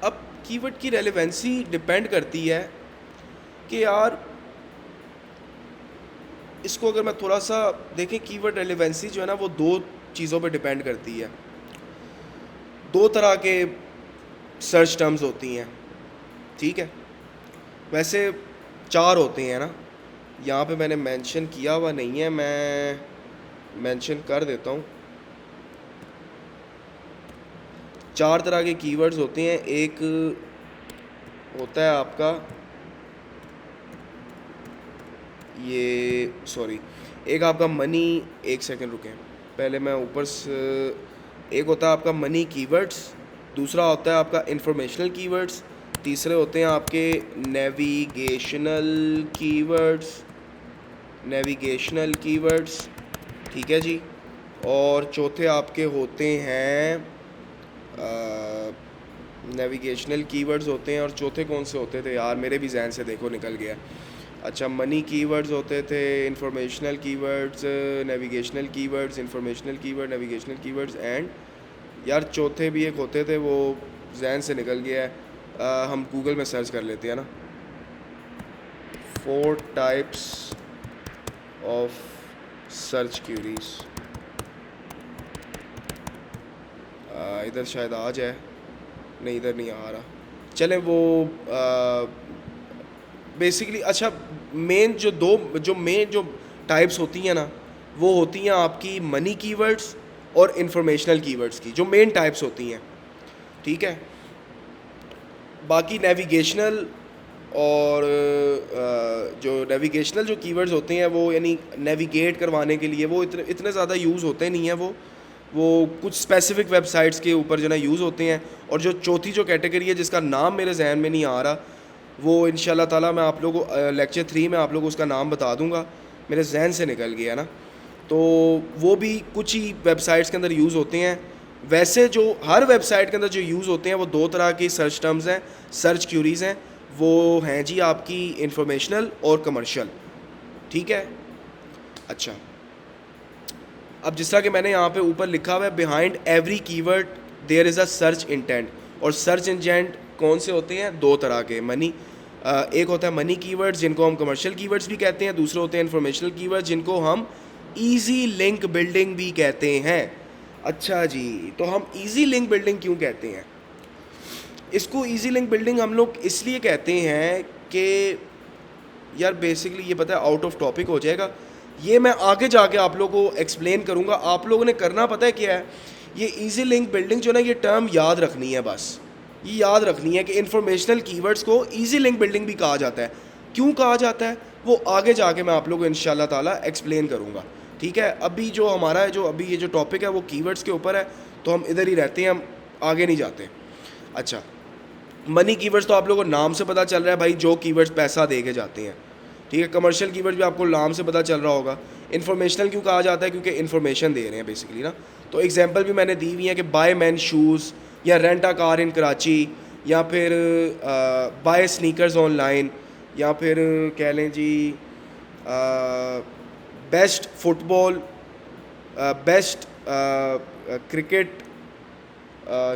अब कीवर्ड की रेलेवेंसी डिपेंड करती है कि यार इसको अगर मैं थोड़ा सा देखें, कीवर्ड रेलेवेंसी जो है ना वो दो चीज़ों पे डिपेंड करती है। दो तरह के सर्च टर्म्स होती हैं, ठीक है। वैसे 4 होते हैं ना, यहाँ पे मैंने मेंशन किया हुआ नहीं है, मैं मेंशन कर देता हूँ। 4 तरह के कीवर्ड्स होते हैं। एक होता है आपका ये, सॉरी, एक आपका मनी, एक सेकंड रुकें पहले मैं ऊपर से, एक होता है आपका मनी कीवर्ड्स, दूसरा होता है आपका इंफॉर्मेशनल कीवर्ड्स, तीसरे होते हैं आपके नेविगेशनल कीवर्ड्स, ठीक है जी। और चौथे आपके होते हैं नेविगेशनल कीवर्ड्स होते हैं। और चौथे कौन से होते थे यार, मेरे भी जहन से देखो निकल गया। अच्छा, मनी कीवर्ड्स होते थे, informational keywords, navigational keywords, informational keyword, navigational keywords, and यार चौथे भी एक होते थे, वो जहन से निकल गया है। हम गूगल में सर्च कर लेते हैं ना, 4 टाइप्स ऑफ सर्च क्यूरीज, इधर शायद आ जाए, नहीं इधर नहीं आ रहा, चलें वो बेसिकली। अच्छा, मेन जो टाइप्स होती हैं ना, वो होती हैं आपकी मनी कीवर्ड्स और इंफॉर्मेशनल कीवर्ड्स की, जो मेन टाइप्स होती हैं, ठीक है। बाकी नेविगेशनल और जो नेविगेशनल जो कीवर्ड्स होते हैं वो यानी नेविगेट करवाने के लिए वो इतने ज़्यादा यूज़ होते नहीं हैं, वो कुछ स्पेसिफिक वेबसाइट्स के ऊपर जो ना यूज़ होते हैं। और जो चौथी जो कैटेगरी है जिसका नाम मेरे जहन में नहीं आ रहा, वो इंशाल्लाह ताला मैं आप लोगों को लेक्चर 3 में आप लोगों को उसका नाम बता दूंगा, मेरे जहन से निकल गया ना। तो वो भी कुछ ही वेबसाइट्स के अंदर यूज़ होते हैं। वैसे जो हर वेबसाइट के अंदर जो यूज़ होते हैं वो 2 तरह की सर्च टर्म्स हैं, सर्च क्यूरीज़ हैं। वो हैं जी आपकी इंफॉर्मेशनल और कमर्शियल, ठीक है। अच्छा, अब जिस तरह कि मैंने यहाँ पे ऊपर लिखा हुआ है, behind every keyword there is a search intent. और सर्च इंटेंट कौन से होते हैं? 2 तरह के। एक होता है मनी कीवर्ड्स जिनको हम कमर्शियल कीवर्ड्स भी कहते हैं, दूसरे होते हैं इंफॉर्मेशनल कीवर्ड्स जिनको हम ईजी लिंक बिल्डिंग भी कहते हैं। अच्छा जी, तो हम ईजी लिंक बिल्डिंग क्यों कहते हैं? इसको ईजी लिंक बिल्डिंग हम लोग इसलिए कहते हैं कि यार बेसिकली ये पता है आउट ऑफ टॉपिक हो जाएगा, ये मैं आगे जाके आप लोगों को एक्सप्लेन करूँगा। आप लोगों ने करना पता है क्या है, ये ईजी लिंक बिल्डिंग जो ना, ये टर्म याद रखनी है, बस ये याद रखनी है कि इंफॉर्मेशनल कीवर्ड्स को ईजी लिंक बिल्डिंग भी कहा जाता है। क्यों कहा जाता है वो आगे जाके मैं आप लोगों को इंशाल्लाह ताला एक्सप्लेन करूँगा, ठीक है। अभी जो हमारा है, जो अभी ये जो टॉपिक है वो कीवर्ड्स के ऊपर है, तो हम इधर ही रहते हैं, हम आगे नहीं जाते। अच्छा, मनी कीवर्ड्स तो आप लोगों को नाम से पता चल रहा है भाई, जो कीवर्ड्स पैसा दे के जाते हैं, ठीक है। कमर्शियल कीवर्ड भी आपको नाम से पता चल रहा होगा। इन्फॉर्मेशनल क्यों कहा जाता है? क्योंकि इन्फॉर्मेशन दे रहे हैं बेसिकली ना। तो एग्जांपल भी मैंने दी हुई है कि बाय मैन शूज़, या rent a car in Karachi, या फिर बाय स्नीकर्स ऑनलाइन, या फिर कह लें जी best football, best cricket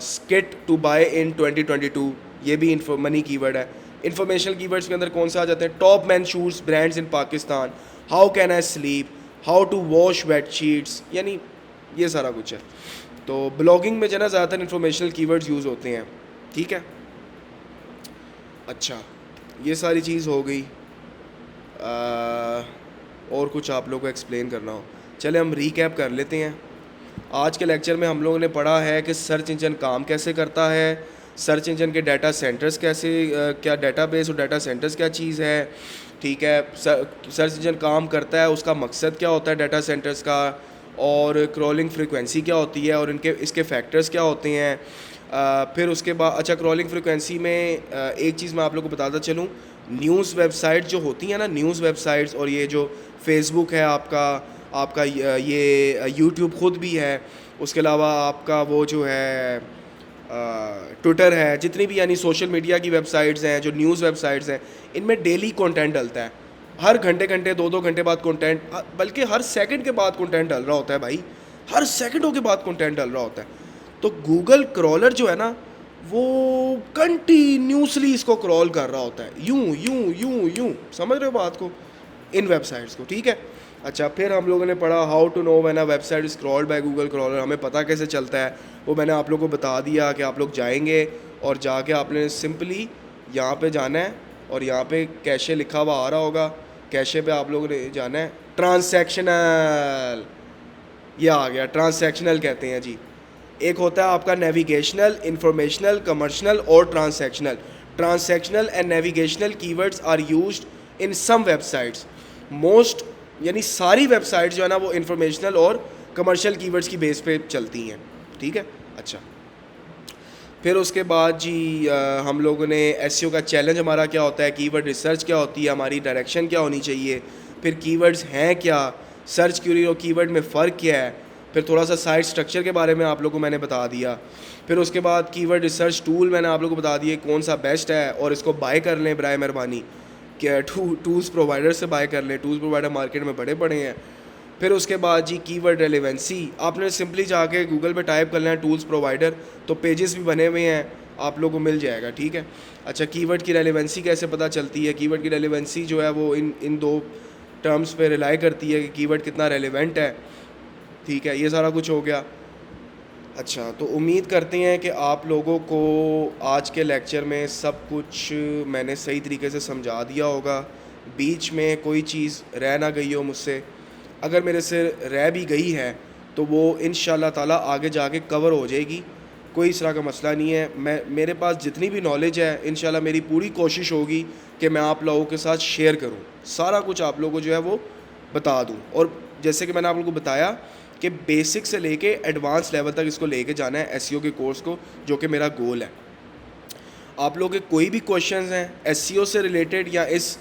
kit to buy in 2022, ये भी मनी कीवर्ड है। इंफॉर्मेशनल कीवर्ड्स के अंदर कौन से आ जाते हैं? Top men shoes brands in Pakistan, how can I sleep, how to wash bedsheets, यानी ये सारा कुछ है। तो ब्लॉगिंग में जो है ना ज़्यादातर इंफॉर्मेशनल कीवर्ड्स यूज़ होते हैं, ठीक है। अच्छा, ये सारी चीज़ हो गई। और कुछ आप लोगों को एक्सप्लेन करना हो, चले हम रीकैप कर लेते हैं। आज के लेक्चर में हम लोगों ने पढ़ा है कि सर्च इंजन काम कैसे करता है, सर्च इंजन के डाटा सेंटर्स कैसे, क्या डाटाबेस और डाटा सेंटर्स क्या चीज़ है, ठीक है। सर्च इंजन काम करता है, उसका मकसद क्या होता है डाटा सेंटर्स का, और क्रॉलिंग फ्रीक्वेंसी क्या होती है और इसके फैक्टर्स क्या होते हैं। फिर उसके बाद अच्छा, क्रॉलिंग फ्रीक्वेंसी में एक चीज़ मैं आप लोगों को बताता चलूँ, न्यूज़ वेबसाइट जो होती हैं ना, न्यूज़ वेबसाइट्स, और ये जो फेसबुक है आपका ये यूट्यूब ख़ुद भी है, उसके अलावा आपका वो जो है ट्विटर है, जितनी भी यानी सोशल मीडिया की वेबसाइट्स हैं, जो न्यूज़ वेबसाइट्स हैं, इनमें डेली कंटेंट डलता है। हर घंटे 2-2 घंटे बाद कंटेंट, बल्कि हर सेकंड के बाद कंटेंट डल रहा होता है भाई, हर सेकंडों के बाद कंटेंट डल रहा होता है। तो गूगल क्रॉलर जो है ना, वो कंटिन्यूसली इसको क्रॉल कर रहा होता है, यूं, समझ रहे हो बात को, इन वेबसाइट्स को, ठीक है। अच्छा, फिर हम लोगों ने पढ़ा how to know when a website is crawled by Google crawler, हमें पता कैसे चलता है, वो मैंने आप लोगों को बता दिया कि आप लोग जाएंगे और जाके आपने सिंपली यहाँ पे जाना है, और यहाँ पे कैशे लिखा हुआ आ रहा होगा, कैशे पे आप लोगों ने जाना है, ट्रांसैक्शनल, ये आ गया, ट्रांसैक्शनल कहते हैं जी। एक होता है आपका नेविगेशनल, इंफॉर्मेशनल, कमर्शियल और transactional. Transactional and navigational keywords are used in some websites, most यानी सारी वेबसाइट्स जो है ना वो इंफॉर्मेशनल और कमर्शियल कीवर्ड्स की बेस पे चलती हैं, ठीक है। अच्छा, फिर उसके बाद जी हम लोगों ने एसईओ का चैलेंज हमारा क्या होता है, कीवर्ड रिसर्च क्या होती है, हमारी डायरेक्शन क्या होनी चाहिए, फिर कीवर्ड्स हैं क्या, सर्च क्वेरी और कीवर्ड में फ़र्क क्या है, फिर थोड़ा सा साइट स्ट्रक्चर के बारे में आप लोगों को मैंने बता दिया। फिर उसके बाद कीवर्ड रिसर्च टूल मैंने आप लोगों को बता दिए कौन सा बेस्ट है, और इसको बाय कर लें बराए मेहरबानी, क्या टूल्स प्रोवाइडर से बाय कर लें, टूल्स प्रोवाइडर मार्केट में बड़े हैं। फिर उसके बाद जी कीवर्ड रेलेवेंसी, आपने सिंपली जाके गूगल पे टाइप कर लेना टूल्स प्रोवाइडर, तो पेजेस भी बने हुए हैं, आप लोगों को मिल जाएगा, ठीक है। अच्छा, कीवर्ड की रेलेवेंसी कैसे पता चलती है, कीवर्ड की रेलेवेंसी जो है वो इन दो टर्म्स पे रिलाई करती है कि कीवर्ड कितना रेलेवेंट है, ठीक है। ये सारा कुछ हो गया। अच्छा, तो उम्मीद करते हैं कि आप लोगों को आज के लेक्चर में सब कुछ मैंने सही तरीके से समझा दिया होगा, बीच में कोई चीज़ रह ना गई हो मुझसे। अगर मेरे से रह भी गई है तो वो इंशाल्लाह ताला आगे जाके कवर हो जाएगी, कोई इस तरह का मसला नहीं है। मेरे पास जितनी भी नॉलेज है इंशाल्लाह मेरी पूरी कोशिश होगी कि मैं आप लोगों के साथ शेयर करूं, सारा कुछ आप लोगों को जो है वो बता दूं। और जैसे कि मैंने आप लोगों को बताया कि बेसिक से लेके एडवांस लेवल तक इसको लेके जाना है एसईओ के कोर्स को, जो कि मेरा गोल है। आप लोगों के कोई भी क्वेश्चंस हैं एसईओ से रिलेटेड या इस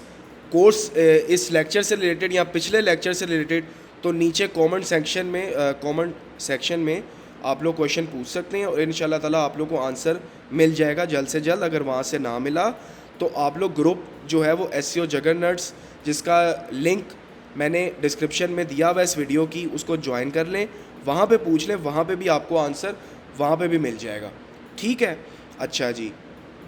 कोर्स इस लेक्चर से रिलेटेड या पिछले लेक्चर से रिलेटेड, तो नीचे कमेंट सेक्शन में आप लोग क्वेश्चन पूछ सकते हैं, और इंशाल्लाह ताला आप लोग को आंसर मिल जाएगा जल्द से जल्द। अगर वहाँ से ना मिला तो आप लोग ग्रुप जो है वो एसईओ जगरनट्स, जिसका लिंक मैंने डिस्क्रिप्शन में दिया हुआ इस वीडियो की, उसको ज्वाइन कर लें, वहाँ पे पूछ लें, वहाँ पे भी आपको आंसर वहाँ पे भी मिल जाएगा, ठीक है। अच्छा जी,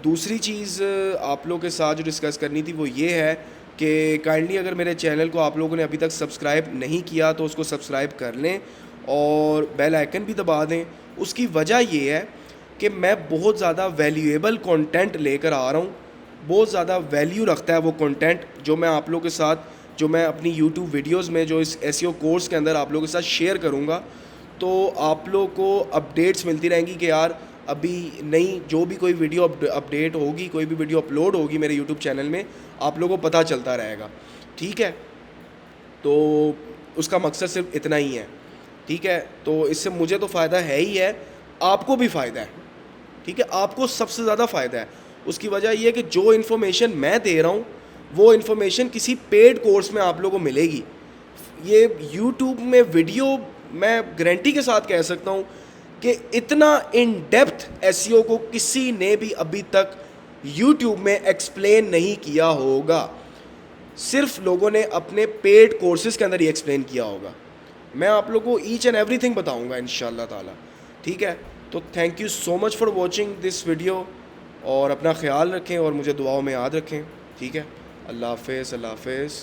दूसरी चीज़ आप लोगों के साथ जो डिस्कस करनी थी वो ये है कि काइंडली अगर मेरे चैनल को आप लोगों ने अभी तक सब्सक्राइब नहीं किया तो उसको सब्सक्राइब कर लें और बेल आइकन भी दबा दें। उसकी वजह ये है कि मैं बहुत ज़्यादा वैल्यूएबल कंटेंट लेकर आ रहा हूँ, बहुत ज़्यादा वैल्यू रखता है वो कंटेंट जो मैं आप लोगों के साथ, जो मैं अपनी यूट्यूब वीडियोस में, जो इस एसईओ कोर्स के अंदर आप लोगों के साथ शेयर करूँगा, तो आप लोगों को अपडेट्स मिलती रहेंगी कि यार अभी नई जो भी कोई वीडियो अपडेट होगी, कोई भी वीडियो अपलोड होगी मेरे यूट्यूब चैनल में, आप लोगों को पता चलता रहेगा, ठीक है। तो उसका मकसद सिर्फ इतना ही है, ठीक है। तो इससे मुझे तो फ़ायदा है ही है, आपको भी फ़ायदा है, ठीक है, आपको सबसे ज़्यादा फ़ायदा है। उसकी वजह यह है कि जो इन्फॉर्मेशन मैं दे रहा हूँ वो इन्फॉर्मेशन किसी पेड कोर्स में आप लोगों को मिलेगी। ये यूट्यूब में वीडियो मैं गारंटी के साथ कह सकता हूँ कि इतना इन डेप्थ एसईओ को किसी ने भी अभी तक यूट्यूब में एक्सप्लेन नहीं किया होगा, सिर्फ लोगों ने अपने पेड कोर्सेज के अंदर ही एक्सप्लेन किया होगा। मैं आप लोगों को ईच एंड एवरीथिंग बताऊंगा इंशाल्लाह ताला, ठीक है। तो thank you so much for watching this video, और अपना ख्याल रखें और मुझे दुआओं में याद रखें, ठीक है। अल्लाह हाफ़िज़, अल्लाह हाफ़िज़।